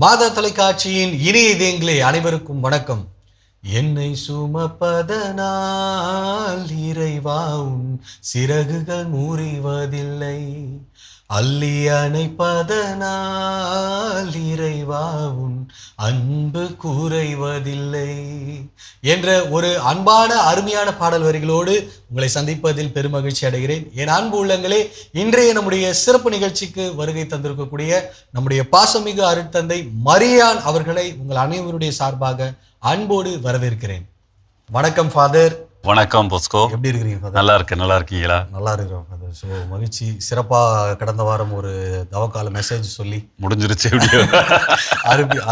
மாதா தொலைக்காட்சியின் இனிய இதயங்களே அனைவருக்கும் வணக்கம். என்னை சுமப்பதனால் இறைவா உன் சிறகுகள் முறிவதில்லை, அள்ளி அணைப்பதனால் இறைவா உன் அன்பு குறைவதில்லை என்ற ஒரு அன்பான அருமையான பாடல் வரிகளோடு உங்களை சந்திப்பதில் பெருமகிழ்ச்சி அடைகிறேன். என் அன்பு உள்ளங்களே, இன்றைய நம்முடைய சிறப்பு நிகழ்ச்சிக்கு வருகை தந்திருக்கக்கூடிய நம்முடைய பாசமிகு அருட்தந்தை மரியான் அவர்களை உங்கள் அனைவருடைய சார்பாக அன்போடு வரவேற்கிறேன். வணக்கம் ஃபாதர். வணக்கம் பொஸ்கோ. எப்படி இருக்கிறீங்க ஃபாதர்? நல்லா இருக்கேன். நல்லா இருக்கீங்களா? நல்லா இருக்கிறோம் ஃபாதர். ஸோ மகிழ்ச்சி. சிறப்பாக கடந்த வாரம் ஒரு தவக்கால மெசேஜ் சொல்லி முடிஞ்சிருச்சு.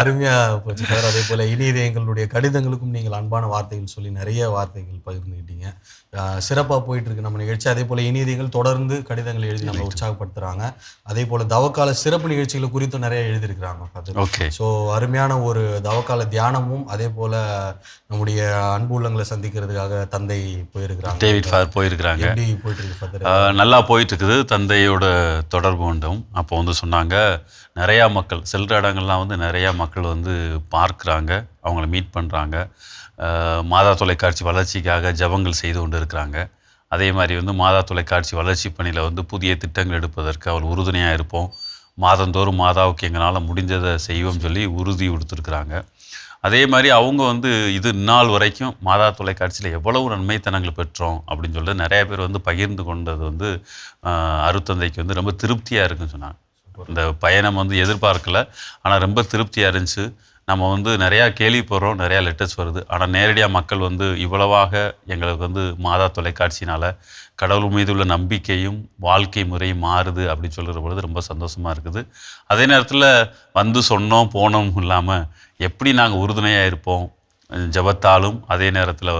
அருமையாக போச்சு ஃபாதர். அதே போல் இனிய எங்களுடைய கடிதங்களுக்கும் நீங்கள் அன்பான வார்த்தைகள் சொல்லி நிறைய வார்த்தைகள் பகிர்ந்துக்கிட்டீங்க. சிறப்பாக போயிட்டு இருக்கு நம்ம நிகழ்ச்சி. அதே போல் இனியதைகள் தொடர்ந்து கடிதங்கள் எழுதி நம்ம உற்சாகப்படுத்துகிறாங்க. அதே போல் தவக்கால சிறப்பு நிகழ்ச்சிகளை குறித்து நிறைய எழுதியிருக்கிறாங்க. ஓகே. ஸோ அருமையான ஒரு தவக்கால தியானமும் அதே போல் நம்முடைய அன்பு உள்ளங்களை சந்திக்கிறதுக்காக தந்தை போயிருக்கிறாங்க. டேவிட் ஃபாதர் போயிருக்கிறாங்க. எப்படி போயிட்டு இருக்கு ஃபாதர்? நல்லா போயிட்டு இருக்குது. தந்தையோட தொடர்பு உண்டும். அப்போ சொன்னாங்க நிறையா மக்கள் செல்ற இடங்கள்லாம் நிறையா மக்கள் பார்க்குறாங்க, அவங்கள மீட் பண்ணுறாங்க. மாதா தொலைக்காட்சி வளர்ச்சிக்காக ஜபங்கள் செய்து கொண்டு இருக்கிறாங்க. அதே மாதிரி மாதா தொலைக்காட்சி வளர்ச்சி பணியில் புதிய திட்டங்கள் எடுப்பதற்கு அவர் உறுதுணையாக இருப்போம், மாதந்தோறும் மாதாவுக்கு எங்களால் முடிஞ்சதை செய்வோம் சொல்லி உறுதி கொடுத்துருக்குறாங்க. அதே மாதிரி அவங்க இது நாள் வரைக்கும் மாதா தொலைக்காட்சியில் எவ்வளவு நன்மைத்தனங்கள் பெற்றோம் அப்படின்னு சொல்லிட்டு நிறைய பேர் பகிர்ந்து கொண்டது அருட்தந்தைக்கு ரொம்ப திருப்தியாக இருக்குன்னு சொன்னாங்க. இந்த பயணம் எதிர்பார்க்கல, ஆனால் ரொம்ப திருப்தியாக இருந்துச்சு. நம்ம நிறையா கேள்விப்படுறோம், நிறையா லெட்டர்ஸ் வருது, ஆனால் நேரடியாக மக்கள் இவ்வளவாக எங்களுக்கு மாதா தொலைக்காட்சினால் கடவுள் மீது உள்ள நம்பிக்கையும் வாழ்க்கை முறையும் மாறுது அப்படின்னு சொல்கிற பொழுது ரொம்ப சந்தோஷமாக இருக்குது. அதே நேரத்தில் சொன்னோம் போனோம் இல்லாமல் எப்படி நாங்கள் உறுதுணையாக இருப்போம், ஜபத்தாலும் அதே நேரத்தில்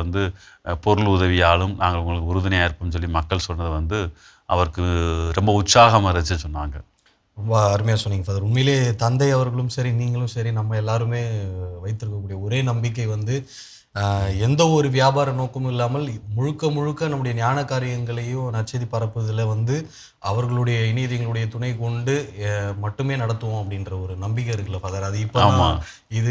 பொருள் உதவியாலும் நாங்கள் உங்களுக்கு உறுதுணையாக இருப்போம்னு சொல்லி மக்கள் சொன்னது அவருக்கு ரொம்ப உற்சாகமாக இருந்துச்சு சொன்னாங்க. ரொம்ப அருமையாக சொன்னீங்க ஃபாதர். உண்மையிலே தந்தை அவர்களும் சரி, நீங்களும் சரி, நம்ம எல்லாருமே வைத்திருக்கக்கூடிய ஒரே நம்பிக்கை எந்த ஒரு வியாபார நோக்கமும் இல்லாமல் முழுக்க முழுக்க நம்முடைய ஞான காரியங்களையும் நற்செய்தி பரப்புதில் அவர்களுடைய இனியதைகளுடைய துணை கொண்டு மட்டுமே நடத்துவோம் அப்படின்ற ஒரு நம்பிக்கை இருக்குல்ல ஃபாதர். அது இப்போ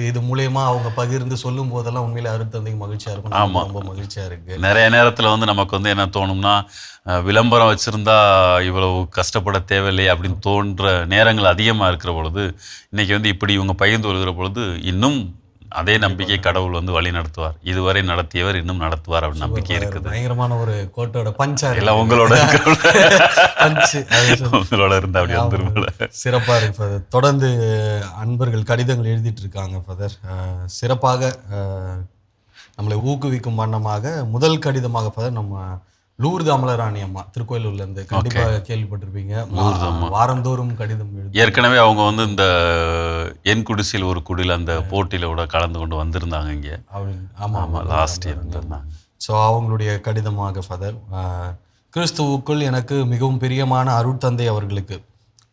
இது மூலயமா அவங்க பகிர்ந்து சொல்லும் போதெல்லாம் உண்மையிலே அருட்தந்தைக்கு மகிழ்ச்சியாக இருக்கும். ஆமாம், ரொம்ப மகிழ்ச்சியாக இருக்குது. நிறைய நேரத்தில் நமக்கு என்ன தோணும்னா, விளம்பரம் வச்சுருந்தா இவ்வளவு கஷ்டப்பட தேவையில்லை அப்படின்னு தோன்ற நேரங்கள் அதிகமாக இருக்கிற பொழுது, இன்றைக்கி இப்படி இவங்க பகிர்ந்து வருகிற பொழுது இன்னும் அதே நம்பிக்கை கடவுள் வழி நடத்துவார், இதுவரை நடத்தியவர் இன்னும் நடத்துவார் அப்படின்னு நம்பிக்கை இருக்குது. பயங்கரமான ஒரு கோட்டோட பஞ்சா இல்லை உங்களோட உங்களோட இருந்தா அப்படி வந்துருவோம். சிறப்பாக இருக்கு ஃபாதர். தொடர்ந்து அன்பர்கள் கடிதங்கள் எழுதிட்டு இருக்காங்க ஃபாதர். சிறப்பாக நம்மளை ஊக்குவிக்கும் வண்ணமாக முதல் கடிதமாக ஃபாதர் நம்ம லூர்து அமலராணி அம்மா திருக்கோயிலூர்லேருந்து கண்டிப்பாக கேள்விப்பட்டிருப்பீங்க. வாரந்தோறும் கடிதம் எழுதி ஏற்கனவே அவங்க இந்த என் குடிசையில் ஒரு குடியில் அந்த போட்டியில் கூட கலந்து கொண்டு வந்திருந்தாங்க இங்கே. ஆமாம் ஆமாம், லாஸ்ட் இயர் வந்திருந்தாங்க. ஸோ அவங்களுடைய கடிதமாக ஃபாதர், கிறிஸ்துவுக்குள் எனக்கு மிகவும் பிரியமான அருட்தந்தை அவர்களுக்கு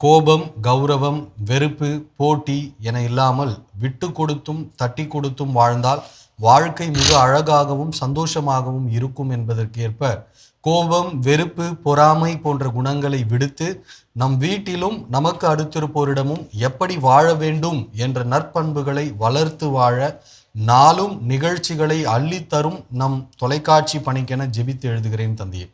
கோபம், கௌரவம், வெறுப்பு, போட்டி என இல்லாமல் விட்டு கொடுத்தும் தட்டி கொடுத்தும் வாழ்ந்தால் வாழ்க்கை மிக அழகாகவும் சந்தோஷமாகவும் இருக்கும் என்பதற்கேற்ப கோபம், வெறுப்பு, பொறாமை போன்ற குணங்களை விடுத்து நம் வீட்டிலும் நமக்கு அடுத்திருப்போரிடமும் எப்படி வாழ வேண்டும் என்ற நற்பண்புகளை வளர்த்து வாழ நாளும் நிகழ்ச்சிகளை அள்ளித்தரும் நம் தொலைக்காட்சி பணிக்கென ஜெபித்து எழுதுகிறேன் தந்தையே.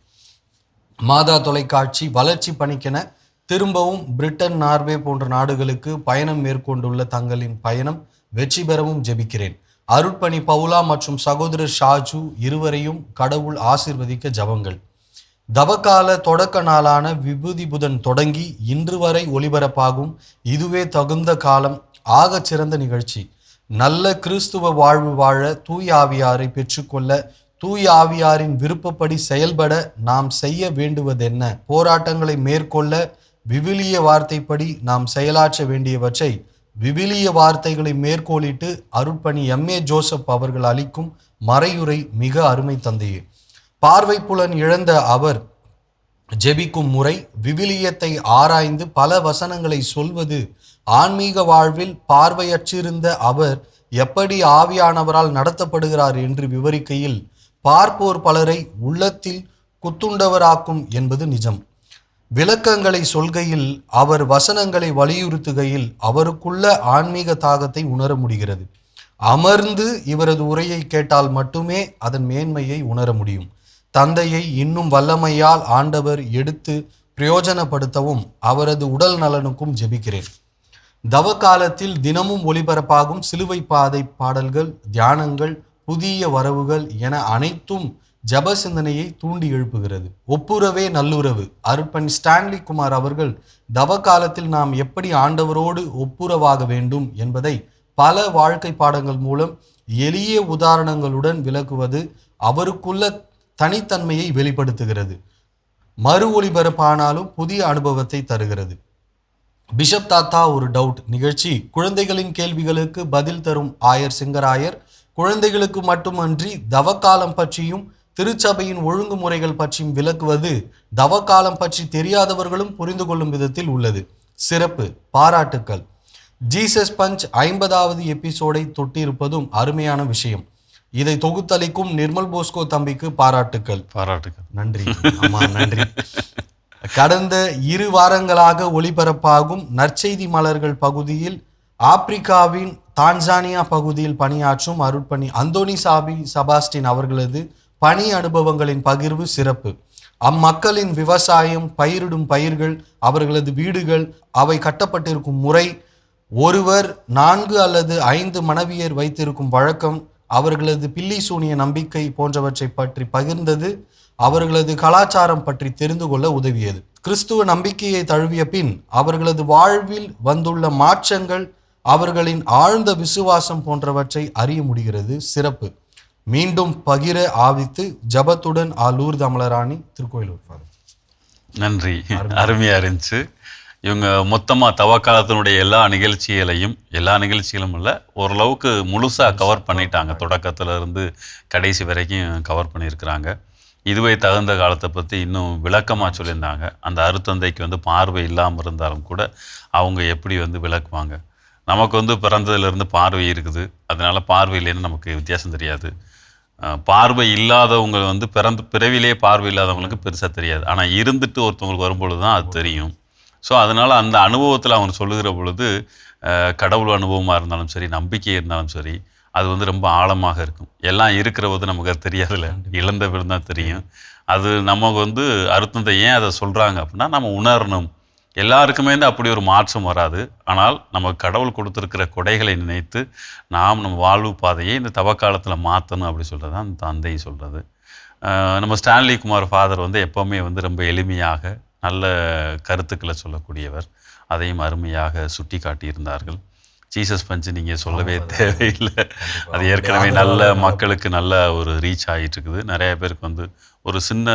மாதா தொலைக்காட்சி வளர்ச்சி பணிக்கென திரும்பவும் பிரிட்டன், நார்வே போன்ற நாடுகளுக்கு பயணம் மேற்கொண்டுள்ள தங்களின் பயணம் வெற்றி பெறவும் ஜெபிக்கிறேன். அருட்பணி பவுலா மற்றும் சகோதரர் ஷாஜு இருவரையும் கடவுள் ஆசீர்வதிக்க ஜபங்கள். தவக்கால தொடக்க நாளான விபூதி புதன் தொடங்கி இன்று வரை ஒளிபரப்பாகும் இதுவே தகுந்த காலம், ஆகச் சிறந்த நிகழ்ச்சி. நல்ல கிறிஸ்துவ வாழ்வு வாழ தூய ஆவியாரை பெற்றுக்கொள்ள தூய ஆவியாரின் விருப்பப்படி செயல்பட நாம் செய்ய வேண்டுவதென்ன? போராட்டங்களை மேற்கொள்ள விவிலிய வார்த்தைப்படி நாம் செயலாற்ற வேண்டியவற்றை விவிலிய வார்த்தைகளை மேற்கோளிட்டு அருட்பணி எம்.ஏ. ஜோசப் அவர்கள் அளிக்கும் மறையுரை மிக அருமை தந்தையே. பார்வை புலன் இழந்த அவர் ஜெபிக்கும் முறை, விவிலியத்தை ஆராய்ந்து பல வசனங்களை சொல்வது, ஆன்மீக வாழ்வில் பார்வையற்றிருந்த அவர் எப்படி ஆவியானவரால் நடத்தப்படுகிறார் என்று விவரிக்கையில் பார்ப்போர் பலரை உள்ளத்தில் குத்துண்டவராக்கும் என்பது நிஜம். விளக்கங்களை சொல்கையில், அவர் வசனங்களை வலியுறுத்துகையில் அவருக்குள்ள ஆன்மீக தாகத்தை உணர முடிகிறது. அமர்ந்து இவரது உரையை கேட்டால் மட்டுமே அதன் மேன்மையை உணர முடியும். தந்தையை இன்னும் வல்லமையால் ஆண்டவர் எடுத்து பிரயோஜனப்படுத்தவும் அவரது உடல் நலனுக்கும் ஜெபிக்கிறேன். தவ காலத்தில் தினமும் ஒளிபரப்பாகும் சிலுவை பாதை பாடல்கள், தியானங்கள், புதிய வரவுகள் என அனைத்தும் ஜப சிந்தனையை தூண்டி எழுப்புகிறது. ஒப்புரவே நல்லுறவு. அருட்பணி ஸ்டான்லி குமார் அவர்கள் தவ காலத்தில் நாம் எப்படி ஆண்டவரோடு ஒப்புரவாக வேண்டும் என்பதை பல வாழ்க்கை பாடங்கள் மூலம் எளிய உதாரணங்களுடன் விளக்குவது அவருக்குள்ள தனித்தன்மையை வெளிப்படுத்துகிறது. மறு ஒளிபரப்பானாலும் புதிய அனுபவத்தை தருகிறது. பிஷப் தாத்தா ஒரு டவுட் நிகழ்ச்சி குழந்தைகளின் கேள்விகளுக்கு பதில் தரும் ஆயர் சிங்கராயர் குழந்தைகளுக்கு மட்டுமன்றி தவக்காலம் பற்றியும் திருச்சபையின் ஒழுங்குமுறைகள் பற்றியும் விளக்குவது தவக்காலம் பற்றி தெரியாதவர்களும் புரிந்து கொள்ளும் விதத்தில் உள்ளது. சிறப்பு. பாராட்டுக்கள். ஜீசஸ் பஞ்ச் 50வது எபிசோடை தொட்டிருப்பதும் அருமையான விஷயம். இதை தொகுத்தளிக்கும் நிர்மல் போஸ்கோ தம்பிக்கு பாராட்டுக்கள். நன்றி. ஆமா, நன்றி. கடந்த 2 வாரங்களாக ஒளிபரப்பாகும் நற்செய்தி மலர்கள் பகுதியில் ஆப்பிரிக்காவின் தான்சானியா பகுதியில் பணியாற்றும் அருட்பணி அந்தோனி செபாஸ்டின் அவர்களது பணி அனுபவங்களின் பகிர்வு சிறப்பு. அம்மக்களின் விவசாயம், பயிரிடும் பயிர்கள், அவர்களது வீடுகள், அவை கட்டப்பட்டிருக்கும் முறை, ஒருவர் 4 அல்லது 5 மனைவியர் வைத்திருக்கும் வழக்கம், அவர்களது பில்லி சூனிய நம்பிக்கை போன்றவற்றை பற்றி பகிர்ந்தது அவர்களது கலாச்சாரம் பற்றி தெரிந்து கொள்ள உதவியது. கிறிஸ்துவ நம்பிக்கையை தழுவிய பின் அவர்களது வாழ்வில் வந்துள்ள மாற்றங்கள், அவர்களின் ஆழ்ந்த விசுவாசம் போன்றவற்றை அறிய முடிகிறது. சிறப்பு. மீண்டும் பகிர ஆவித்து ஜபத்துடன் ஆலூர் தமலராணி, திருக்கோயிலூர். நன்றி. அருமையாக இருந்துச்சு. இவங்க மொத்தமாக தவக்காலத்தினுடைய எல்லா நிகழ்ச்சிகளும் இல்லை, ஓரளவுக்கு முழுசாக கவர் பண்ணிட்டாங்க. தொடக்கத்தில் இருந்து கடைசி வரைக்கும் கவர் பண்ணியிருக்கிறாங்க. இதுவே தகுந்த காலத்தை பற்றி இன்னும் விளக்கமாக சொல்லியிருந்தாங்க. அந்த அருத்தந்தைக்கு வந்து பார்வை இல்லாமல் இருந்தாலும் கூட அவங்க எப்படி வந்து விளக்குவாங்க. நமக்கு வந்து பிறந்ததுலேருந்து பார்வை இருக்குது, அதனால் பார்வை இல்லைன்னு நமக்கு வித்தியாசம் தெரியாது. பார்வை இல்லாதவங்க வந்து பிறவிலே பார்வை இல்லாதவங்களுக்கு பெருசாக தெரியாது. ஆனால் இருந்துட்டு ஒருத்தவங்களுக்கு வரும்பொழுது தான் அது தெரியும். ஸோ அதனால் அந்த அனுபவத்தில் அவங்க சொல்லுகிற பொழுது கடவுள் அனுபவமாக இருந்தாலும் சரி, நம்பிக்கை இருந்தாலும் சரி, அது வந்து ரொம்ப ஆழமாக இருக்கும். எல்லாம் இருக்கிற போது நமக்கு அது தெரியாதுல்ல, இழந்த பிறகு தான் தெரியும். அது நமக்கு வந்து அருத்தந்தை ஏன் அதை சொல்கிறாங்க அப்படின்னா, நம்ம உணரணும். எல்லாருக்குமே வந்து அப்படி ஒரு மாற்றம் வராது. ஆனால் நமக்கு கடவுள் கொடுத்துருக்கிற கொடைகளை நினைத்து நம்ம வாழ்வு பாதையை இந்த தவக்காலத்தில் மாற்றணும் அப்படி சொல்கிறது தான் அந்த தந்தை சொல்கிறது. நம்ம ஸ்டான்லி குமார் ஃபாதர் வந்து எப்போவுமே வந்து ரொம்ப எளிமையாக நல்ல கருத்துக்களை சொல்லக்கூடியவர். அதையும் அருமையாக சுட்டி காட்டியிருந்தார்கள். ஜீசஸ் பஞ்சு நீங்கள் சொல்லவே தேவையில்லை, அது ஏற்கனவே நல்ல மக்களுக்கு நல்ல ஒரு ரீச் ஆகிட்டு இருக்குது. நிறைய பேருக்கு வந்து ஒரு சின்ன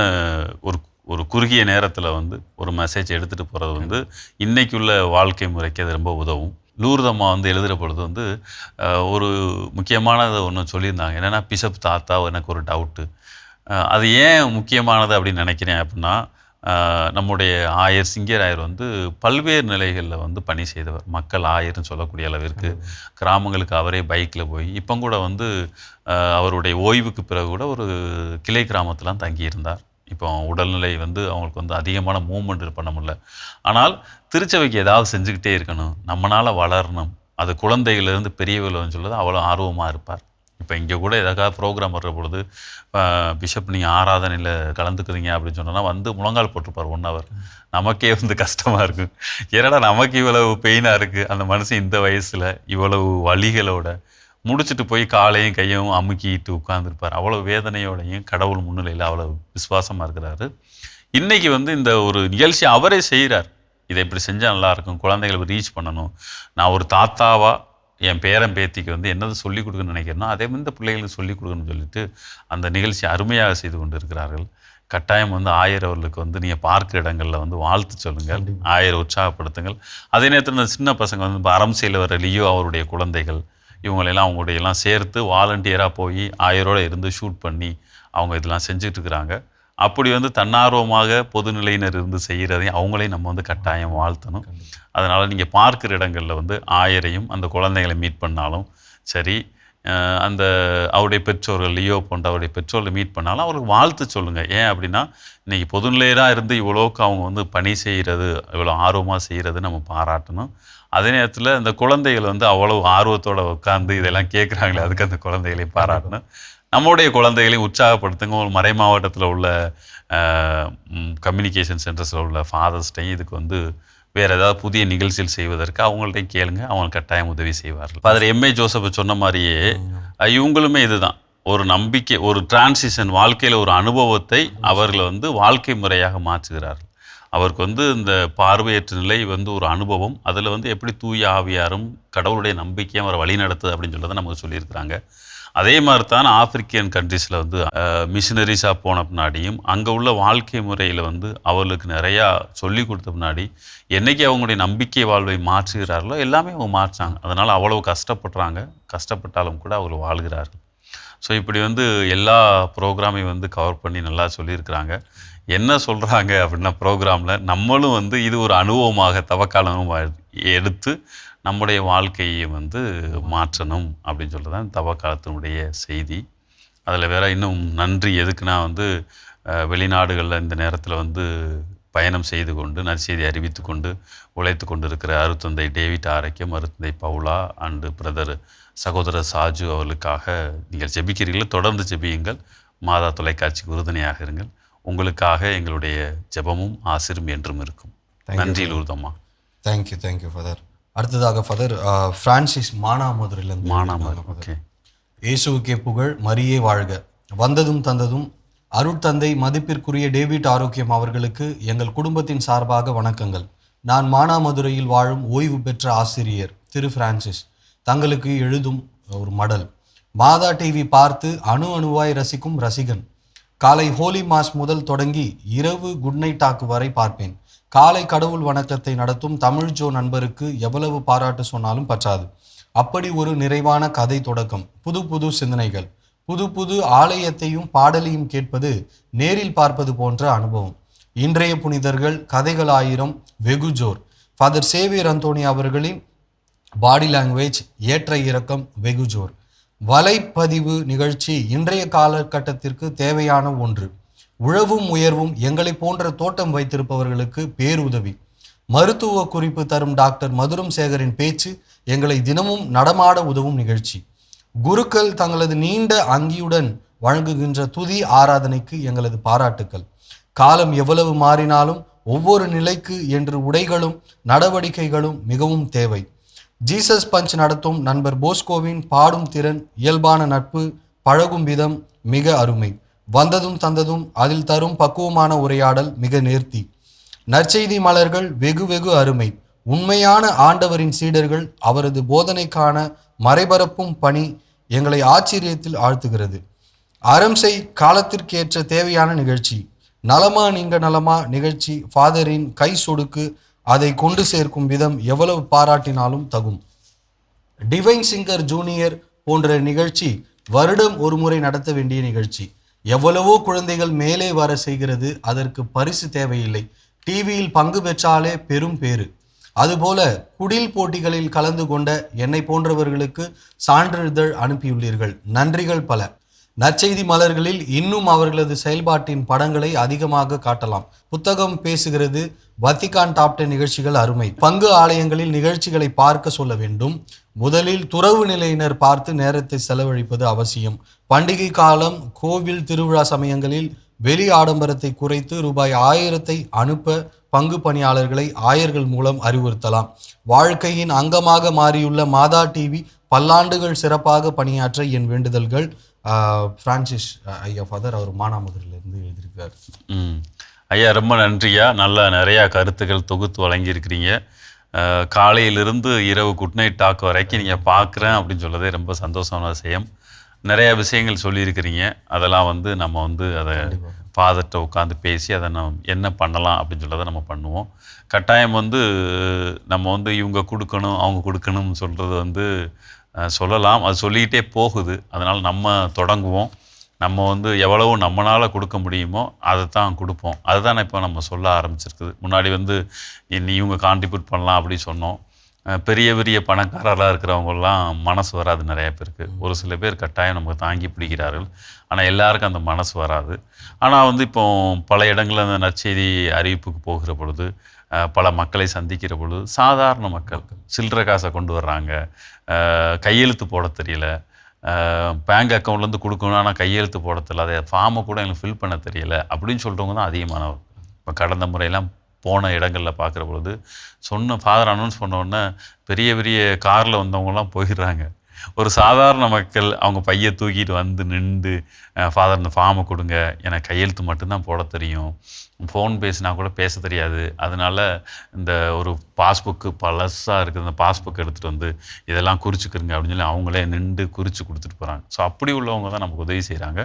ஒரு குறுகிய நேரத்தில் வந்து ஒரு மெசேஜ் எடுத்துகிட்டு போகிறது வந்து இன்றைக்குள்ள வாழ்க்கை முறைக்கு அது ரொம்ப உதவும். லூர்தம்மா வந்து எழுதுகிற பொழுது வந்து ஒரு முக்கியமானது ஒன்று சொல்லியிருந்தாங்க. என்னென்னா, பிஷப் தாத்தா எனக்கு ஒரு டவுட்டு, அது ஏன் முக்கியமானது அப்படின்னு நினைக்கிறேன் அப்படின்னா, நம்முடைய ஆயர் சிங்கராயர் வந்து பல்வேறு நிலைகளில் வந்து பணி செய்தவர். மக்கள் ஆயர்னு சொல்லக்கூடிய அளவிற்கு கிராமங்களுக்கு அவரே பைக்கில் போய், இப்போ கூட வந்து அவருடைய ஓய்வுக்கு பிறகு கூட ஒரு கிளை கிராமத்திலாம் தங்கியிருந்தார். இப்போ உடல்நிலை வந்து அவங்களுக்கு வந்து அதிகமான மூவ்மெண்ட் பண்ண முடியல. ஆனால் திருச்சபைக்கு ஏதாவது செஞ்சுக்கிட்டே இருக்கணும், நம்மளால் வளரணும், அது குழந்தைகளிலிருந்து பெரியவர்கள்னு சொல்லுறது அவ்வளோ ஆர்வமாக இருப்பார். இப்போ இங்கே கூட எதாவது ப்ரோக்ராம் வர்ற பொழுது, பிஷப் நீங்கள் ஆராதனையில் கலந்துக்குறீங்க அப்படின்னு சொன்னோன்னா வந்து முழங்கால் போட்டிருப்பார் 1 hour. நமக்கே வந்து கஷ்டமாக இருக்கும். ஏன்னா நமக்கு இவ்வளவு பெயினாக இருக்குது, அந்த மனுஷன் இந்த வயசில் இவ்வளவு வலிகளோட முடிச்சுட்டு போய் காலையும் கையும் அமுக்கிட்டு உட்கார்ந்துருப்பார். அவ்வளோ வேதனையோடையும் கடவுள் முன்னிலையில் அவ்வளோ விசுவாசமாக இருக்கிறாரு. இன்றைக்கி வந்து இந்த ஒரு நிகழ்ச்சி அவரே செய்கிறார். இதை இப்படி செஞ்சால் நல்லாயிருக்கும், குழந்தைகளை ரீச் பண்ணணும், நான் ஒரு தாத்தாவாக என் பேரன் பேத்திக்கு வந்து என்னது சொல்லிக் கொடுக்கணும்னு நினைக்கிறேனோ அதே மாதிரி இந்த பிள்ளைகளுக்கு சொல்லிக் கொடுக்கணும்னு சொல்லிட்டு அந்த நிகழ்ச்சி அருமையாக செய்து கொண்டு இருக்கிறார்கள். கட்டாயம் வந்து ஆயர் அவர்களுக்கு வந்து நீங்கள் பார்க்குற இடங்களில் வந்து வாழ்த்து சொல்லுங்கள், ஆயரை உற்சாகப்படுத்துங்கள். அதே நேரத்தில் இந்த சின்ன பசங்க வந்து இப்போ அரம்சையில் வர லியோ அவருடைய குழந்தைகள் இவங்களெல்லாம் அவங்களுடையெல்லாம் சேர்த்து வாலண்டியராக போய் ஆயரோடு இருந்து ஷூட் பண்ணி அவங்க இதெல்லாம் செஞ்சிட்ருக்கிறாங்க. அப்படி வந்து தன்னார்வமாக பொதுநிலையினர் இருந்து செய்கிறதையும் அவங்களையும் நம்ம வந்து கட்டாயம் வாழ்த்தணும். அதனால் நீங்கள் பார்க்குற இடங்களில் வந்து ஆயரையும் அந்த குழந்தைகளை மீட் பண்ணாலும் சரி, அந்த அவருடைய பெற்றோர்கள் லியோ போன்ற அவருடைய பெற்றோர்களை மீட் பண்ணாலும் அவருக்கு வாழ்த்து சொல்லுங்கள். ஏன் அப்படின்னா இன்றைக்கி பொதுநிலையராக இருந்து இவ்வளோக்கு அவங்க வந்து பணி செய்கிறது, இவ்வளோ ஆர்வமாக செய்கிறது நம்ம பாராட்டணும். அதே நேரத்தில் இந்த குழந்தைகள் வந்து அவ்வளவு ஆர்வத்தோடு உட்காந்து இதெல்லாம் கேட்குறாங்களே, அதுக்கு அந்த குழந்தைகளை பாராட்டணும். நம்முடைய குழந்தைகளையும் உற்சாகப்படுத்துங்க. ஒரு மறை மாவட்டத்தில் உள்ள கம்யூனிகேஷன் சென்டர்ஸில் உள்ள ஃபாதர்ஸ்டையும் இதுக்கு வந்து வேறு ஏதாவது புதிய நிகழ்ச்சிகள் செய்வதற்கு அவங்கள்ட்டையும் கேளுங்க, அவங்க கட்டாயம் உதவி செய்வார்கள். அதில் எம்ஏ ஜோசப் சொன்ன மாதிரியே இவங்களுமே இதுதான், ஒரு நம்பிக்கை, ஒரு டிரான்சிஷன், வாழ்க்கையில் ஒரு அனுபவத்தை அவர்களை வந்து வாழ்க்கை முறையாக மாற்றுகிறார்கள். அவருக்கு வந்து இந்த பார்வையற்ற நிலை வந்து ஒரு அனுபவம், அதில் வந்து எப்படி தூய ஆவியாரும் கடவுளுடைய நம்பிக்கையும் அவரை வழி நடத்துது அப்படின்னு சொல்லி தான் நமக்கு சொல்லியிருக்கிறாங்க. அதே மாதிரி தான் ஆப்பிரிக்கன் கண்ட்ரீஸில் வந்து மிஷினரிஸாக போன பின்னாடியும் அங்கே உள்ள வாழ்க்கை முறையில் வந்து அவர்களுக்கு நிறையா சொல்லி கொடுத்த பின்னாடி என்றைக்கு அவங்களுடைய நம்பிக்கை வாழ்வை மாற்றுகிறார்களோ எல்லாமே அவங்க மாற்றாங்க. அதனால் அவ்வளவு கஷ்டப்படுறாங்க, கஷ்டப்பட்டாலும் கூட அவர் வாழ்கிறார்கள். ஸோ இப்படி வந்து எல்லா ப்ரோக்ராமையும் வந்து கவர் பண்ணி நல்லா சொல்லியிருக்கிறாங்க. என்ன சொல்கிறாங்க அப்படின்னா ப்ரோக்ராமில் நம்மளும் வந்து இது ஒரு அனுபவமாக தவக்காலம் எடுத்து நம்முடைய வாழ்க்கையை வந்து மாற்றணும் அப்படின்னு சொல்கிறது தான் தவக்காலத்தினுடைய செய்தி. அதில் வேற இன்னும் நன்றி எதுக்குன்னா வந்து வெளிநாடுகளில் இந்த நேரத்தில் வந்து பயணம் செய்து கொண்டு நற்செய்தி அறிவித்து கொண்டு உழைத்து கொண்டு இருக்கிற அருத்தந்தை டேவிட் ஆரோக்கியம், அருத்தந்தை பவுலா அண்டு பிரதர் சகோதரர் சாஜு அவர்களுக்காக நீங்கள் ஜெபிக்கிறீர்கள். தொடர்ந்து ஜெபியுங்கள். மாதா தொலைக்காட்சிக்கு உறுதுணையாக இருங்கள். உங்களுக்காக எங்களுடைய ஜெபமும் ஆசிரும் என்றும் இருக்கும். நன்றி லூர்தம்மா. Thank you father. அடுத்ததாக ஃபாதர் பிரான்சிஸ் மானாமதுரையிலிருந்து. ஓகே. இயேசுவுக்கே புகழ், மரியே வாழ்க. வந்ததும் தந்ததும் அருட்தந்தை மதிப்பிற்குரிய டேவிட் ஆரோக்கியம் அவர்களுக்கு எங்கள் குடும்பத்தின் சார்பாக வணக்கங்கள். நான் மானாமதுரையில் வாழும் ஓய்வு பெற்ற ஆசிரியர் திரு பிரான்சிஸ். தங்களுக்கு எழுதும் ஒரு மடல். மாதா டிவி பார்த்து அணுவாய் ரசிக்கும் ரசிகன். காலை ஹோலி மாஸ் முதல் தொடங்கி இரவு குட் நைட் டாக் வரை பார்ப்பேன். காலை கடவுள் வணக்கத்தை நடத்தும் தமிழ் ஜோ நண்பருக்கு எவ்வளவு பாராட்டு சொன்னாலும் பற்றாது. அப்படி ஒரு நிறைவான கதை தொடக்கம், புது சிந்தனைகள், புது ஆலயத்தையும் பாடலையும் கேட்பது நேரில் பார்ப்பது போன்ற அனுபவம். இன்றைய புனிதர்கள் கதைகள் 1000 வெகு ஜோர். ஃபாதர் சேவியர் அந்தோனி அவர்களின் பாடி லாங்குவேஜ் ஏற்ற இறக்கம் வெகு ஜோர். வலைப்பதிவு நிகழ்ச்சி இன்றைய காலகட்டத்திற்கு தேவையான ஒன்று. உழவும் உயர்வும் எங்களை போன்ற தோட்டம் வைத்திருப்பவர்களுக்கு பேருதவி. மருத்துவ குறிப்பு தரும் டாக்டர் மதுரம் சேகரின் பேச்சு எங்களை தினமும் நடமாட உதவும் நிகழ்ச்சி. குருக்கள் தங்களது நீண்ட அங்கியுடன் வழங்குகின்ற துதி ஆராதனைக்கு எங்களது பாராட்டுக்கள். காலம் எவ்வளவு மாறினாலும் ஒவ்வொரு நிலைக்கு என்று உடைகளும் நடவடிக்கைகளும் மிகவும் தேவை. ஜீசஸ் பஞ்ச் நடத்தும் நண்பர் போஸ்கோவின் பாடும் திறன், இயல்பான நட்பு, பழகும் விதம் மிக அருமை. வந்ததும் தந்ததும் அதில் தரும் பக்குவமான உரையாடல் மிக நேர்த்தி. நற்செய்தி மலர்கள் வெகு அருமை. உண்மையான ஆண்டவரின் சீடர்கள் அவரது போதனைக்கான மறைபரப்பும் பணி எங்களை ஆச்சரியத்தில் ஆழ்த்துகிறது. அறம் செய் காலத்திற்கேற்ற தேவையான நிகழ்ச்சி. நலமா நீங்க நலமா நிகழ்ச்சி ஃபாதரின் கை சொடுக்கு அதை கொண்டு சேர்க்கும் விதம் எவ்வளவு பாராட்டினாலும் தகும். டிவைன் சிங்கர் ஜூனியர் போன்ற நிகழ்ச்சி வருடம் ஒரு முறை நடத்த வேண்டிய நிகழ்ச்சி. எவ்வளவோ குழந்தைகள் மேலே வர செய்கிறது, அதற்கு பரிசு தேவையில்லை. டிவியில் பங்கு பெற்றாலே பெரும் பேறு. அதுபோல குடில் போட்டிகளில் கலந்து கொண்ட என்னை போன்றவர்களுக்கு சான்றிதழ் அனுப்பியுள்ளீர்கள். நன்றிகள் பல. நற்செய்தி மலர்களில் இன்னும் அவர்களது செயல்பாட்டின் படங்களை அதிகமாக காட்டலாம். புத்தகம் பேசுகிறது, வத்திகான் டாப் 10 நிகழ்ச்சிகள் அருமை. பங்கு ஆலயங்களில் நிகழ்ச்சிகளை பார்க்க சொல்ல வேண்டும். முதலில் துறவு நிலையினர் பார்த்து நேரத்தை செலவழிப்பது அவசியம். பண்டிகை காலம், கோவில் திருவிழா சமயங்களில் வெளி ஆடம்பரத்தை குறைத்து ரூபாய் 1000 அனுப்ப பங்கு பணியாளர்களை ஆயர்கள் மூலம் அறிவுறுத்தலாம். வாழ்க்கையின் அங்கமாக மாறியுள்ள மாதா டிவி பல்லாண்டுகள் சிறப்பாக பணியாற்ற என் வேண்டுதல்கள். பிரான்சிஸ் ஐயா ஃபாதர், அவர் மானாமதுரையிலிருந்து எழுதியிருக்கார். ஐயா ரொம்ப நன்றியா. நல்லா நிறையா கருத்துக்கள் தொகுத்து வழங்கியிருக்கிறீங்க. காலையிலிருந்து இரவு குட் நைட் டாக் வரைக்கும் நீங்கள் பார்க்குறேன் அப்படின்னு சொல்லதே ரொம்ப சந்தோஷமான விஷயம். நிறையா விஷயங்கள் சொல்லியிருக்கிறீங்க. அதெல்லாம் வந்து நம்ம வந்து அதை ஃபாதர்கிட்ட உட்காந்து பேசி அதை நம்ம என்ன பண்ணலாம் அப்படின்னு சொல்லதை நம்ம பண்ணுவோம். கட்டாயம் வந்து நம்ம வந்து இவங்க கொடுக்கணும் அவங்க கொடுக்கணும்னு சொல்கிறது வந்து சொல்லலாம், அது சொல்லிக்கிட்டே போகுது. அதனால் நம்ம தொடங்குவோம். நம்ம வந்து எவ்வளவோ நம்மளால் கொடுக்க முடியுமோ அதை தான் கொடுப்போம். அதுதான் இப்போ நம்ம சொல்ல ஆரம்பிச்சிருக்குது. முன்னாடி வந்து இவங்க கான்ட்ரிபியூட் பண்ணலாம் அப்படி சொன்னோம். பெரிய பெரிய பணக்காரராக இருக்கிறவங்கலாம் மனசு வராது நிறைய பேருக்கு. ஒரு சில பேர் கட்டாயம் நமக்கு தாங்கி பிடிக்கிறார்கள். ஆனால் எல்லாருக்கும் அந்த மனசு வராது. ஆனால் வந்து இப்போ பல இடங்களில் அந்த நற்செய்தி அறிவிப்புக்கு போகிற பொழுது, பல மக்களை சந்திக்கிற பொழுது, சாதாரண மக்கள் சில்லறை காசை கொண்டு வர்றாங்க, கையெழுத்து போட தெரியல, பேங்க் அக்கௌண்ட்லேருந்து கொடுக்கணும் ஆனால் கையெழுத்து போட தெரியல, அதை ஃபார்மை கூட எங்களுக்கு ஃபில் பண்ண தெரியல அப்படின்னு சொல்கிறவங்க தான் அதிகமானவர். இப்போ கடந்த முறையெல்லாம் போன இடங்களில் பார்க்குற பொழுது ஃபாதர் அனௌன்ஸ் பண்ணோடனே பெரிய பெரிய காரில் வந்தவங்கலாம் போயிடுறாங்க. ஒரு சாதாரண மக்கள் அவங்க பையை தூக்கிட்டு வந்து நின்று, ஃபாதர் இந்த ஃபார்மை கொடுங்க, எனக்கு கையெழுத்து மட்டும்தான் போட தெரியும், ஃபோன் பேசினா கூட பேச தெரியாது, அதனால் இந்த ஒரு பாஸ்புக்கு பழசாக இருக்குது, அந்த பாஸ்புக் எடுத்துகிட்டு வந்து இதெல்லாம் குறிச்சிக்கிறங்க அப்படின்னு சொல்லி அவங்களே நின்று குறித்து கொடுத்துட்டு போகிறாங்க. ஸோ அப்படி உள்ளவங்க தான் நமக்கு உதவி செய்கிறாங்க.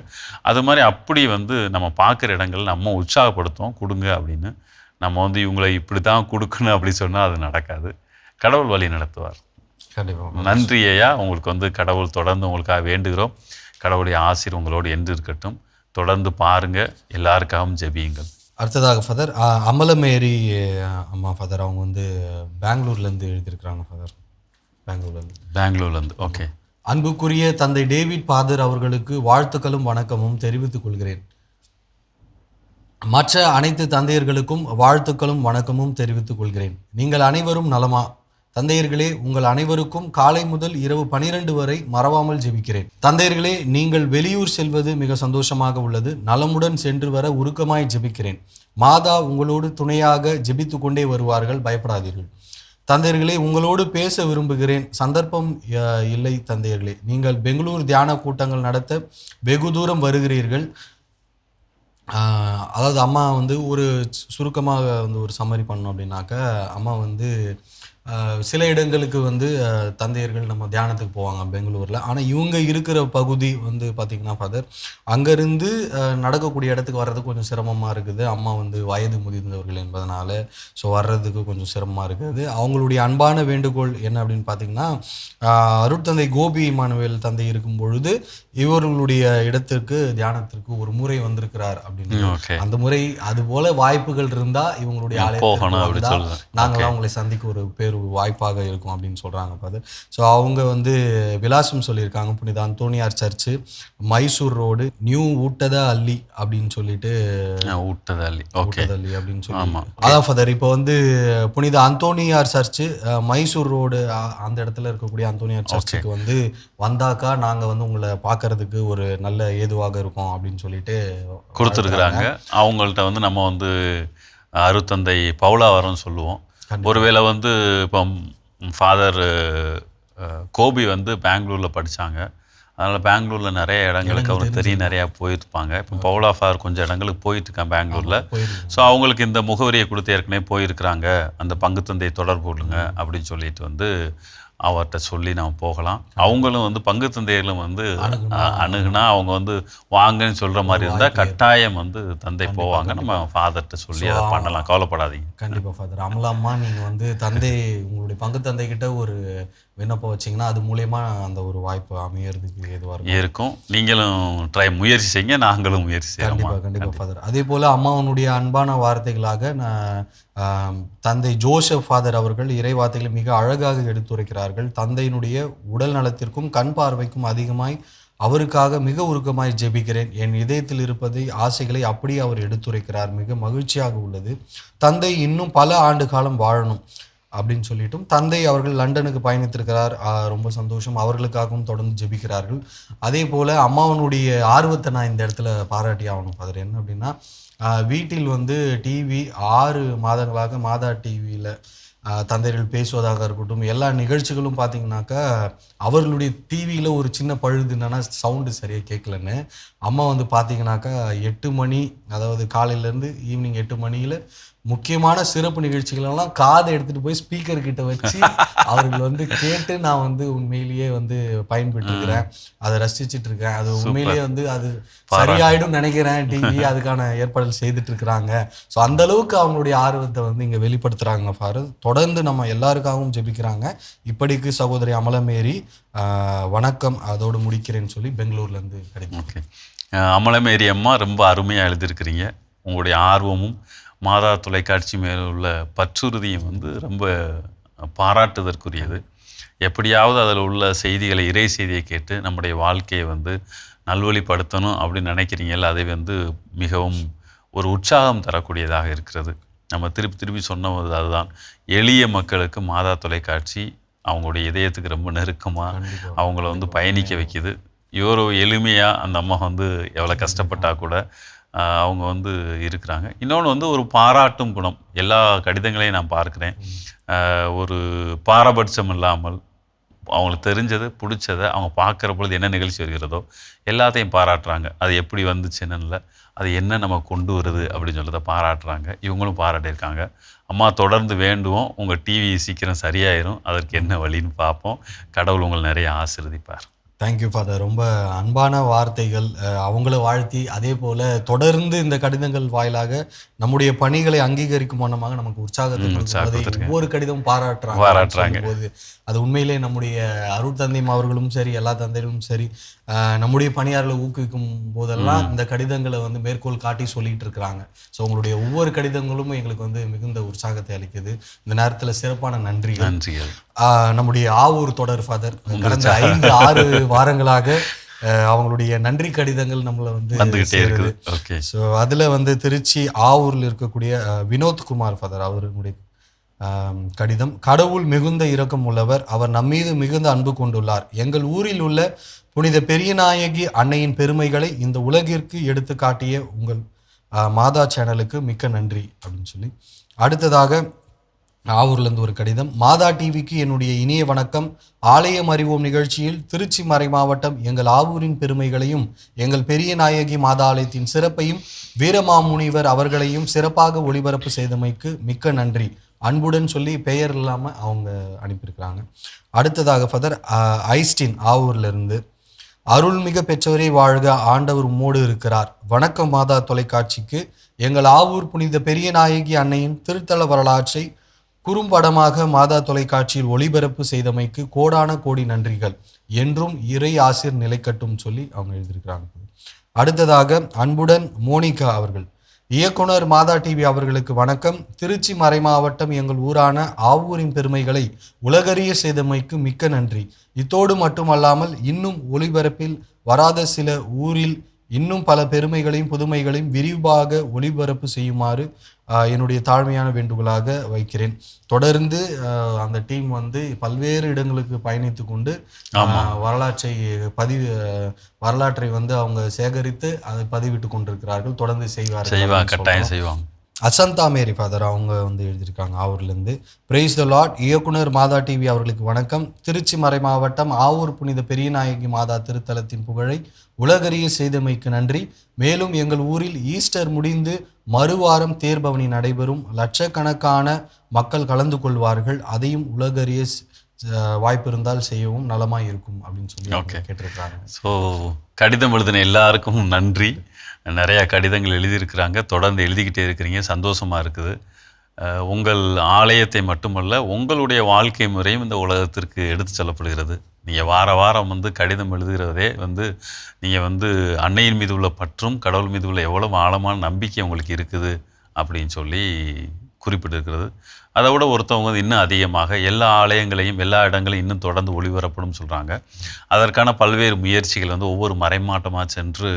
அது மாதிரி அப்படி வந்து நம்ம பார்க்குற இடங்கள் நம்ம உற்சாகப்படுத்துவோம் கொடுங்க அப்படின்னு. நம்ம வந்து இவங்களை இப்படி தான் கொடுக்கணும் அப்படி சொன்னால் அது நடக்காது. கடவுள் வழி நடத்துவார். கண்டிப்பாக. நன்றி ஐயா. உங்களுக்கு வந்து கடவுள் தொடர்ந்து உங்களுக்காக வேண்டுகிறோம். கடவுளுடைய ஆசீர் உங்களோடு என்று இருக்கட்டும். தொடர்ந்து பாருங்கள், எல்லாருக்காகவும் ஜெபியுங்கள். அடுத்ததாக ஃபாதர் அமலமேரி அம்மா ஃபாதர், அவங்க வந்து பெங்களூர்லேருந்து எழுதியிருக்கிறாங்க ஃபாதர். பெங்களூர்லேருந்து ஓகே. அன்புக்குரிய தந்தை டேவிட் ஃபாதர் அவர்களுக்கு வாழ்த்துக்களும் வணக்கமும் தெரிவித்துக் கொள்கிறேன். மற்ற அனைத்து தந்தையர்களுக்கும் வாழ்த்துக்களும் வணக்கமும் தெரிவித்துக் கொள்கிறேன். நீங்கள் அனைவரும் நலமா? தந்தையர்களே, உங்கள் அனைவருக்கும் காலை முதல் இரவு 12 வரை மறவாமல் ஜெபிக்கிறேன். தந்தையர்களே, நீங்கள் வெளியூர் செல்வது மிக சந்தோஷமாக உள்ளது. நலமுடன் சென்று வர உருக்கமாய் ஜெபிக்கிறேன். மாதா உங்களோடு துணையாக ஜெபித்து கொண்டே வருவார்கள், பயப்படாதீர்கள். தந்தையர்களே, உங்களோடு பேச விரும்புகிறேன். சந்தர்ப்பம் இல்லை தந்தையர்களே. நீங்கள் பெங்களூர் தியான கூட்டங்கள் நடத்த வெகு தூரம் வருகிறீர்கள். அதாவது அம்மா வந்து ஒரு சுருக்கமாக வந்து ஒரு சம்மரி பண்ணோம் அப்படின்னாக்க, அம்மா வந்து சில இடங்களுக்கு வந்து தந்தையர்கள் நம்ம தியானத்துக்கு போவாங்க பெங்களூரில். ஆனால் இவங்க இருக்கிற பகுதி வந்து பார்த்திங்கன்னா ஃபாதர், அங்கேருந்து நடக்கக்கூடிய இடத்துக்கு வர்றதுக்கு கொஞ்சம் சிரமமாக இருக்குது. அம்மா வந்து வயது முதிர்ந்தவர்கள் என்பதனால ஸோ வர்றதுக்கு கொஞ்சம் சிரமமாக இருக்குது. அவங்களுடைய அன்பான வேண்டுகோள் என்ன அப்படின்னு பார்த்திங்கன்னா, அருட்தந்தை கோபி இமானுவேல் தந்தை இருக்கும் பொழுது இவர்களுடைய இடத்திற்கு தியானத்திற்கு ஒரு முறை வந்திருக்கிறார் அப்படின்னு. அந்த முறை அதுபோல வாய்ப்புகள் இருந்தால் இவங்களுடைய ஆலயத்தில் நாங்களாம் அவங்களை சந்திக்க ஒரு பேர் வாய்ப்பாக இருக்கும் அப்படின்னு சொல்கிறாங்க ஃபாதர். ஸோ அவங்க வந்து விலாசம் சொல்லியிருக்காங்க. புனித அந்தோனியார் சர்ச்சு, மைசூர் ரோடு, நியூ ஊட்டத அள்ளி அப்படின்னு சொல்லிட்டு, ஊட்டதள்ளி அப்படின்னு சொல்லி. அதான் ஃபாதர், இப்போ வந்து புனித அந்தோனியார் சர்ச்சு மைசூர் ரோடு அந்த இடத்துல இருக்கக்கூடிய அந்தோனியார் சர்ச்சுக்கு வந்து வந்தாக்கா நாங்கள் வந்து உங்களை பார்க்கறதுக்கு ஒரு நல்ல ஏதுவாக இருக்கும் அப்படின்னு சொல்லிட்டு கொடுத்துருக்குறாங்க. அவங்கள்ட்ட வந்து நம்ம வந்து அருத்தந்தை பவுலா வரோன்னு சொல்லுவோம். ஒருவேளை வந்து இப்போ ஃபாதர் கோபி வந்து பெங்களூரில் படித்தாங்க, அதனால் பெங்களூரில் நிறைய இடங்களுக்கு அவருக்கு தெரியும், நிறையா போயிருப்பாங்க. இப்போ பவுலா ஃபாதர் கொஞ்சம் இடங்களுக்கு போயிட்டுருக்காங்க பெங்களூரில். ஸோ அவங்களுக்கு இந்த முகவரியை கொடுத்து ஏற்கனவே போயிருக்கிறாங்க, அந்த பங்குத்தந்தையை தொடர்பு கொள்ளுங்க அப்படின்னு சொல்லிட்டு வந்து அவர்கிட்ட சொல்லி நம்ம போகலாம். அவங்களும் வந்து பங்கு தந்தைகளும் வந்து அணுகுனா அவங்க வந்து வாங்கன்னு சொல்கிற மாதிரி இருந்தால் கட்டாயம் வந்து தந்தை போவாங்க. நம்ம ஃபாதர்கிட்ட சொல்லி அதை பண்ணலாம், கவலைப்படாதீங்க. கண்டிப்பாக ஃபாதர். அமலாம்மா, நீங்கள் வந்து தந்தை உங்களுடைய பங்கு தந்தைக்கிட்ட ஒரு விண்ணப்பம் வச்சிங்கன்னா அது மூலயமா அந்த ஒரு வாய்ப்பு அமையறதுக்கு எதுவாக இருக்கும். நீங்களும் முயற்சி செய்யுங்க, நாங்களும் முயற்சி செய்யலாம். கண்டிப்பாக ஃபாதர். அதே போல் அம்மாவனுடைய அன்பான வார்த்தைகளாக நான் தந்தை ஜோசப் ஃபாதர் அவர்கள் இறை வார்த்தைகளை மிக அழகாக எடுத்துரைக்கிறார்கள். தந்தையினுடைய உடல் நலத்திற்கும் கண் பார்வைக்கும் அதிகமாய் அவருக்காக மிக உருக்கமாய் ஜெபிக்கிறேன். என் இதயத்தில் இருப்பதை ஆசைகளை அப்படியே அவர் எடுத்துரைக்கிறார். மிக மகிழ்ச்சியாக உள்ளது. தந்தை இன்னும் பல ஆண்டு காலம் வாழணும் அப்படின்னு சொல்லிட்டும் தந்தை அவர்கள் லண்டனுக்கு பயணித்திருக்கிறார். ரொம்ப சந்தோஷம். அவர்களுக்காகவும் தொடர்ந்து ஜெபிக்கிறார்கள். அதே போல் அம்மாவனுடைய ஆர்வத்தை நான் இந்த இடத்துல பாராட்டி ஆகணும் ஃபாதர். என்ன அப்படின்னா, வீட்டில் வந்து டிவி 6 மாதங்களாக மாதா டிவியில் தந்தைகள் பேசுவதாக இருக்கட்டும், எல்லா நிகழ்ச்சிகளும் பார்த்தீங்கன்னாக்கா அவர்களுடைய டிவியில் ஒரு சின்ன பழுது என்னன்னா சவுண்டு சரியாக கேட்கலன்னு. அம்மா வந்து பார்த்தீங்கன்னாக்கா 8 மணி, அதாவது காலையிலேருந்து ஈவினிங் 8 மணியில் முக்கியமான சிறப்பு நிகழ்ச்சிகளெல்லாம் காதை எடுத்துகிட்டு போய் ஸ்பீக்கர் கிட்ட வச்சு அவர்கள் வந்து கேட்டு நான் வந்து உண்மையிலேயே வந்து பயன்பெற்றிருக்கிறேன், அதை ரசிச்சுட்டு இருக்கேன். அது உண்மையிலேயே வந்து அது சரியாயிடும் நினைக்கிறேன். டிவி அதுக்கான ஏற்பாடுகள் செய்துட்டு இருக்கிறாங்க. ஸோ அந்த அளவுக்கு அவங்களுடைய ஆர்வத்தை வந்து இங்கே வெளிப்படுத்துகிறாங்க ஃபாதர். தொடர்ந்து நம்ம எல்லாருக்காகவும் ஜெபிக்கிறாங்க. இப்படிக்கு சகோதரி அமலமேரி வணக்கம், அதோடு முடிக்கிறேன்னு சொல்லி பெங்களூர்லேருந்து கிடைக்கும். ஓகே, அமலமேரி அம்மா ரொம்ப அருமையாக எழுதியிருக்கிறீங்க. உங்களுடைய ஆர்வமும் மாதா தொலைக்காட்சி மேலே உள்ள பற்றுறுதியும் வந்து ரொம்ப பாராட்டுதற்குரியது. எப்படியாவது அதில் உள்ள செய்திகளை, இறை செய்தியை கேட்டு நம்முடைய வாழ்க்கையை வந்து நல்வழிப்படுத்தணும் அப்படின்னு நினைக்கிறீங்கல்ல, அதை வந்து மிகவும் ஒரு உற்சாகம் தரக்கூடியதாக இருக்கிறது. நம்ம திருப்பி திருப்பி சொன்னது அதுதான். எளிய மக்களுக்கு மாதா தொலைக்காட்சி அவங்களுடைய இதயத்துக்கு ரொம்ப நெருக்கமாக அவங்கள வந்து பயணிக்க வைக்குது. எவ்வளோ எளிமையாக அந்த அம்மா வந்து எவ்வளோ கஷ்டப்பட்டால் கூட அவங்க வந்து இருக்கிறாங்க. இன்னொன்று வந்து ஒரு பாராட்டும் குணம். எல்லா கடிதங்களையும் நான் பார்க்குறேன். ஒரு பாரபட்சம் இல்லாமல் அவங்களுக்கு தெரிஞ்சது, பிடிச்சதை அவங்க பார்க்குற பொழுது என்ன நிகழ்ச்சி வருகிறதோ எல்லாத்தையும் பாராட்டுறாங்க. அது எப்படி வந்துச்சுன்னு இல்லை, அது என்ன நம்ம கொண்டு வருது அப்படின்னு சொல்கிறத பாராட்டுறாங்க. இவங்களும் பாராட்டியிருக்காங்க. அம்மா தொடர்ந்து வேண்டுவோம், உங்கள் டிவி சீக்கிரம் சரியாயிரும், அதற்கு என்ன வழின்னு பார்ப்போம். கடவுள் உங்களை நிறைய ஆசீர்வதிப்பார். Thank you father. ரொம்ப அன்பான வார்த்தைகள். அவங்கள வாழ்த்தி அதே போல் தொடர்ந்து இந்த கடிதங்கள் வாயிலாக நம்முடைய பணிகளை அங்கீகரிக்கும் வண்ணமாக நமக்கு உற்சாகத்தை ஒவ்வொரு கடிதமும் பாராட்டுறாங்க போது அது உண்மையிலே நம்முடைய அருட்தந்தையும் அவர்களும் சரி, எல்லா தந்தைகளும் சரி, நம்முடைய பணியாளர்களை ஊக்குவிக்கும் போதெல்லாம் இந்த கடிதங்களை வந்து மேற்கோள் காட்டி சொல்லிட்டு இருக்கிறாங்க. ஸோ உங்களுடைய ஒவ்வொரு கடிதங்களும் எங்களுக்கு வந்து மிகுந்த உற்சாகத்தை அளிக்குது. இந்த நேரத்தில் சிறப்பான நன்றிகள். நம்முடைய ஆவூர் தொடர் ஃபாதர் கடந்த 5-6 வாரங்களாக அவங்களுடைய நன்றி கடிதங்கள் நம்மளை வந்து வந்துகிட்டே இருக்குது. ஸோ அதில் வந்து திருச்சி ஆவூரில் இருக்கக்கூடிய வினோத்குமார் ஃபாதர் அவர்களுடைய கடிதம். கடவுள் மிகுந்த இரக்கம் உள்ளவர், அவர் நம்மீது மிகுந்த அன்பு கொண்டுள்ளார். எங்கள் ஊரில் உள்ள புனித பெரியநாயகி அன்னையின் பெருமைகளை இந்த உலகிற்கு எடுத்து காட்டிய உங்கள் மாதா சேனலுக்கு மிக்க நன்றி அப்படின்னு சொல்லி, அடுத்ததாக ஆவூர்லேருந்து ஒரு கடிதம். மாதா டிவிக்கு என்னுடைய இனிய வணக்கம். ஆலயம் அறிவோம் நிகழ்ச்சியில் திருச்சி மறை மாவட்டம் எங்கள் ஆவூரின் பெருமைகளையும் எங்கள் பெரிய நாயகி மாதா ஆலயத்தின் சிறப்பையும் வீரமாமுனிவர் அவர்களையும் சிறப்பாக ஒளிபரப்பு செய்தமைக்கு மிக்க நன்றி. அன்புடன் சொல்லி பெயர் இல்லாமல் அவங்க அனுப்பியிருக்கிறாங்க. அடுத்ததாக ஃபாதர் ஐஸ்டின் ஆவூர்லேருந்து, அருள்மிக பெற்றவரை வாழ்க, ஆண்டவர் உம்மோடு இருக்கிறார். வணக்கம் மாதா தொலைக்காட்சிக்கு எங்கள் ஆவூர் புனித பெரிய நாயகி அன்னையின் திருத்தல வரலாற்றை குறும்படமாக மாதா தொலைக்காட்சியில் ஒளிபரப்பு செய்தமைக்கு கோடான கோடி நன்றிகள். என்றும் இறை ஆசிர் நிலைக்கட்டும் சொல்லி அவங்க எழுதியிருக்கிறாங்க. அடுத்ததாக அன்புடன் மோனிகா அவர்கள், இயக்குனர் மாதா டிவி அவர்களுக்கு வணக்கம். திருச்சி மறை மாவட்டம் எங்கள் ஊரான ஆவூரின் பெருமைகளை உலகறிய செய்தமைக்கு மிக்க நன்றி. இத்தோடு மட்டுமல்லாமல் இன்னும் ஒளிபரப்பில் வராத சில ஊரில் இன்னும் பல பெருமைகளையும் புதுமைகளையும் விரிவாக ஒளிபரப்பு செய்யுமாறு என்னுடைய தாழ்மையான வேண்டுகோளாக வைக்கிறேன். தொடர்ந்து அந்த டீம் வந்து பல்வேறு இடங்களுக்கு பயணித்து கொண்டு வரலாற்றை வந்து அவங்க சேகரித்து அதை பதிவிட்டு கொண்டிருக்கிறார்கள். தொடர்ந்து செய்வாங்க. அசந்தா மேரி ஃபாதர் அவங்க வந்து எழுதியிருக்காங்க ஆவூர்லேருந்து. Praise the Lord. இயக்குனர் மாதா டிவி அவர்களுக்கு வணக்கம். திருச்சி மறை மாவட்டம் ஆவூர் புனித பெரியநாயகி மாதா திருத்தலத்தின் புகழை உலகறிய செய்தமைக்கு நன்றி. மேலும் எங்கள் ஊரில் ஈஸ்டர் முடிந்து மறுவாரம் தேர்பவனி நடைபெறும். லட்சக்கணக்கான மக்கள் கலந்து கொள்வார்கள். அதையும் உலகறிய வாய்ப்பு இருந்தால் செய்யவும் நலமாக இருக்கும் அப்படின்னு சொல்லி கேட்டிருக்கிறாங்க. ஸோ கடிதம் எழுதின எல்லாருக்கும் நன்றி. நிறையா கடிதங்கள் எழுதியிருக்கிறாங்க, தொடர்ந்து எழுதிக்கிட்டே இருக்கிறீங்க, சந்தோஷமாக இருக்குது. உங்கள் ஆலயத்தை மட்டுமல்ல, உங்களுடைய வாழ்க்கை முறையும் இந்த உலகத்திற்கு எடுத்து செல்லப்படுகிறது. நீங்கள் வாரம் வந்து கடிதம் எழுதுகிறதே வந்து நீங்கள் வந்து அன்னையின் மீது உள்ள பற்றும் கடவுள் மீது உள்ள எவ்வளவு ஆழமான நம்பிக்கை உங்களுக்கு இருக்குது அப்படின்னு சொல்லி குறிப்பிட்டிருக்கிறது. அதை விட ஒருத்தவங்க வந்து இன்னும் அதிகமாக எல்லா ஆலயங்களையும் எல்லா இடங்களையும் இன்னும் தொடர்ந்து ஒளிபரப்பணும்னு சொல்கிறாங்க. அதற்கான பல்வேறு முயற்சிகள் வந்து ஒவ்வொரு மறைமாட்டமாக சென்று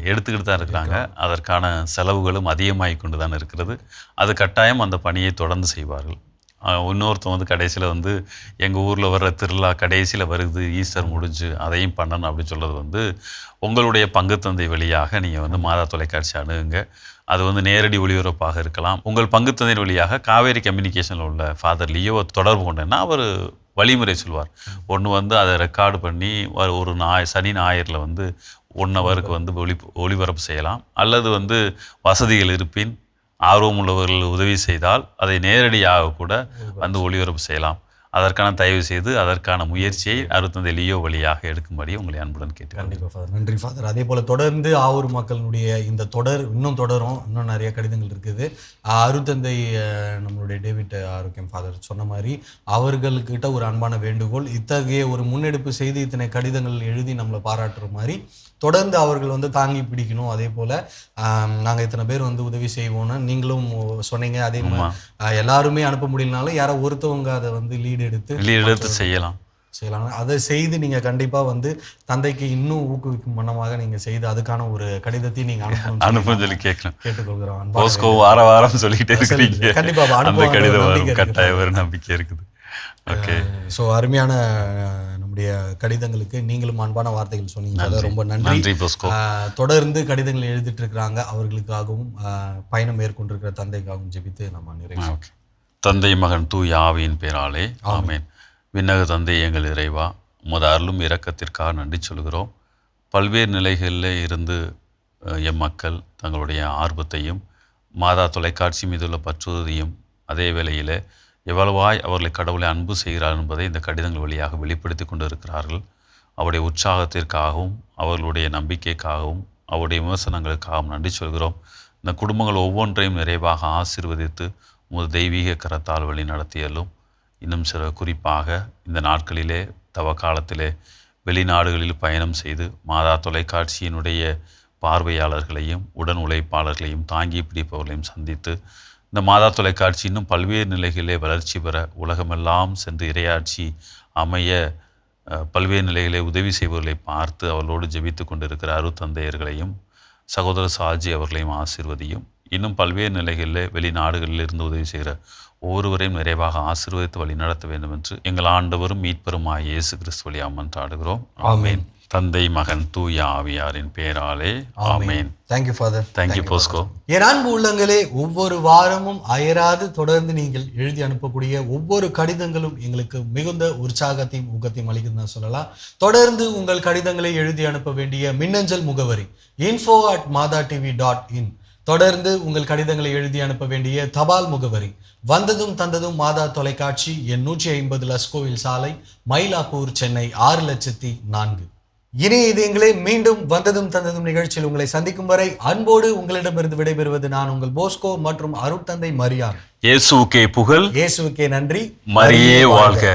எடுத்துக்கிட்டு தான் இருக்கிறாங்க. அதற்கான செலவுகளும் அதிகமாகி கொண்டு தான் இருக்கிறது. அது கட்டாயம் அந்த பணியை தொடர்ந்து செய்வார்கள். இன்னொருத்தன் வந்து கடைசியில் வந்து எங்கள் ஊரில் வர்ற திருவிழா கடைசியில் வருது, ஈஸ்டர் முடிஞ்சு அதையும் பண்ணணும் அப்படின்னு சொல்கிறது வந்து உங்களுடைய பங்குத்தந்தை வழியாக நீங்கள் வந்து மாதா தொலைக்காட்சி அணுகுங்க. அது வந்து நேரடி ஒளிபரப்பாக இருக்கலாம். உங்கள் பங்குத்தந்தையின் வழியாக காவேரி கம்யூனிகேஷனில் உள்ள ஃபாதர் லியோவை தொடர்பு கொண்டேன்னா அவர் வழிமுறை சொல்வார். ஒன்று வந்து அதை ரெக்கார்டு பண்ணி ஒரு சனி ஞாயிறில் வந்து 1 ஹவருக்கு வந்து ஒளிபரப்பு செய்யலாம். அல்லது வந்து வசதிகள் இருப்பின் ஆர்வமுள்ளவர்கள் உதவி செய்தால் அதை நேரடியாக கூட வந்து ஒளிபரப்பு செய்யலாம். அதற்கான தயவு செய்து அதற்கான முயற்சியை அருட்தந்தை லியோ வழியாக எடுக்கும்படி உங்களை அன்புடன் கேட்டு. கண்டிப்பாக ஃபாதர். நன்றி ஃபாதர். அதே போல் தொடர்ந்து ஆவூர் மக்களுடைய இந்த தொடர் இன்னும் தொடரும். இன்னும் நிறைய கடிதங்கள் இருக்குது. அருட்தந்தை நம்மளுடைய டேவிட் ஆரோக்கியம் ஃபாதர் சொன்ன மாதிரி அவர்கள்கிட்ட ஒரு அன்பான வேண்டுகோள், இத்தகைய ஒரு முன்னெடுப்பு செய்து இத்தனை கடிதங்கள் எழுதி நம்மளை பாராட்டுற மாதிரி தொடர்ந்து அவர்கள் வந்து தாங்கி பிடிக்கணும். அதே போல் நாங்கள் இத்தனை பேர் வந்து உதவி செய்வோம்னு நீங்களும் சொன்னீங்க. அதே மாதிரி எல்லாருமே அனுப்ப முடியலனாலும் யாரோ ஒருத்தவங்க அதை வந்து லீடு எடுத்து செய்யலாம். அதை செய்து நீங்கள் கண்டிப்பாக வந்து தந்தைக்கு இன்னும் ஊக்குவிக்கும் வண்ணமாக நீங்கள் செய்து அதுக்கான ஒரு கடிதத்தை நீங்கள் அனுப்பணும் சொல்லி கேட்டுக்கொள்கிறோம். போஸ்கோ வாரம் சொல்லிக்கிட்டே இருக்கிறீங்க. கண்டிப்பாக அந்த கடிதம் கட்டாயம் ஒரு நம்பிக்கை இருக்குது. ஓகே. ஸோ அருமையான நம்முடைய கடிதங்களுக்கு நீங்களும் அன்பான வார்த்தைகள் சொன்னீங்க. ரொம்ப நன்றி போஸ்கோ. தொடர்ந்து கடிதங்கள் எழுதிட்டு இருக்கிறாங்க. அவர்களுக்காகவும் பயணம் மேற்கொண்டிருக்கிற தந்தைக்காகவும் ஜெபித்து நம்ம நிறைவு. தந்தை மகன் தூய ஆவியின் பேராலே ஆமென். விண்ணக தந்தை எங்கள் இறைவா, உமது அருளும் இரக்கத்திற்காக நன்றி சொல்கிறோம். பல்வேறு நிலைகளில் இருந்து எம் மக்கள் தங்களுடைய ஆர்வத்தையும் மாதா தொலைக்காட்சி மீதுள்ள பற்றுவதையும் அதே வேளையில் எவ்வளவாய் அவர்களை கடவுளை அன்பு செய்கிறார் என்பதை இந்த கடிதங்கள் வழியாக வெளிப்படுத்தி கொண்டு இருக்கிறார்கள். அவருடைய உற்சாகத்திற்காகவும் அவர்களுடைய நம்பிக்கைக்காகவும் அவருடைய விமர்சனங்களுக்காகவும் நன்றி சொல்கிறோம். இந்த குடும்பங்கள் ஒவ்வொன்றையும் நிறைவாக ஆசீர்வதித்து உமது தெய்வீக கரத்தால் வழி நடத்தியலும் இன்னும் சில குறிப்பாக இந்த நாட்களிலே தவ காலத்திலே வெளிநாடுகளில் பயணம் செய்து மாதா தொலைக்காட்சியினுடைய பார்வையாளர்களையும் உடன் உழைப்பாளர்களையும் தாங்கி பிடிப்பவர்களையும் சந்தித்து இந்த மாதா தொலைக்காட்சி இன்னும் பல்வேறு நிலைகளிலே வளர்ச்சி பெற உலகமெல்லாம் சென்று இறையாட்சி அமைய பல்வேறு நிலைகளிலே உதவி செய்பவர்களை பார்த்து அவர்களோடு ஜெபித்து கொண்டிருக்கிற அருத்தந்தையர்களையும் சகோதர சாஜி அவர்களையும் ஆசீர்வதியும். இன்னும் பல்வேறு நிலைகளில் வெளிநாடுகளில் இருந்து உதவி செய்கிற ஒவ்வொருவரையும் நிறைவாக ஆசீர்வதித்து வழி நடத்த வேண்டும் என்று எங்கள் ஆண்டவரும் மீட்பெருமாய் இயேசு கிறிஸ்து வழியாக மன்றாடுகிறோம். ஆமென். தந்தை மகன் தூய ஆவியாரின் பேராலே ஆமென். Thank you father. Thank you Bosco. என் அன்பு உள்ளங்களே, ஒவ்வொரு வாரமும் அயராது தொடர்ந்து நீங்கள் எழுதி அனுப்பக்கூடிய ஒவ்வொரு கடிதங்களும் எங்களுக்கு மிகுந்த உற்சாகத்தையும் ஊக்கத்தையும் அளிக்குதுன்னு சொல்லலாம். தொடர்ந்து உங்கள் கடிதங்களை எழுதி அனுப்ப வேண்டிய மின்னஞ்சல் முகவரி info@madatv.in. தொடர்ந்து உங்கள் கடிதங்களை எழுதி அனுப்ப வேண்டிய தபால் முகவரி வந்ததும் தந்ததும் மாதா தொலைக்காட்சி, எண் 150 லஸ்கோவில் சாலை, மயிலாப்பூர், சென்னை 600400. இனி இதயங்களே, மீண்டும் வந்ததும் தந்ததும் நிகழ்ச்சியில் உங்களை சந்திக்கும் வரை அன்போடு உங்களிடமிருந்து விடைபெறுவது நான் உங்கள் போஸ்கோ மற்றும் அருட்தந்தை மரியான். இயேசுவுக்கே புகழ், இயேசுவுக்கே நன்றி, மரியே வாழ்க.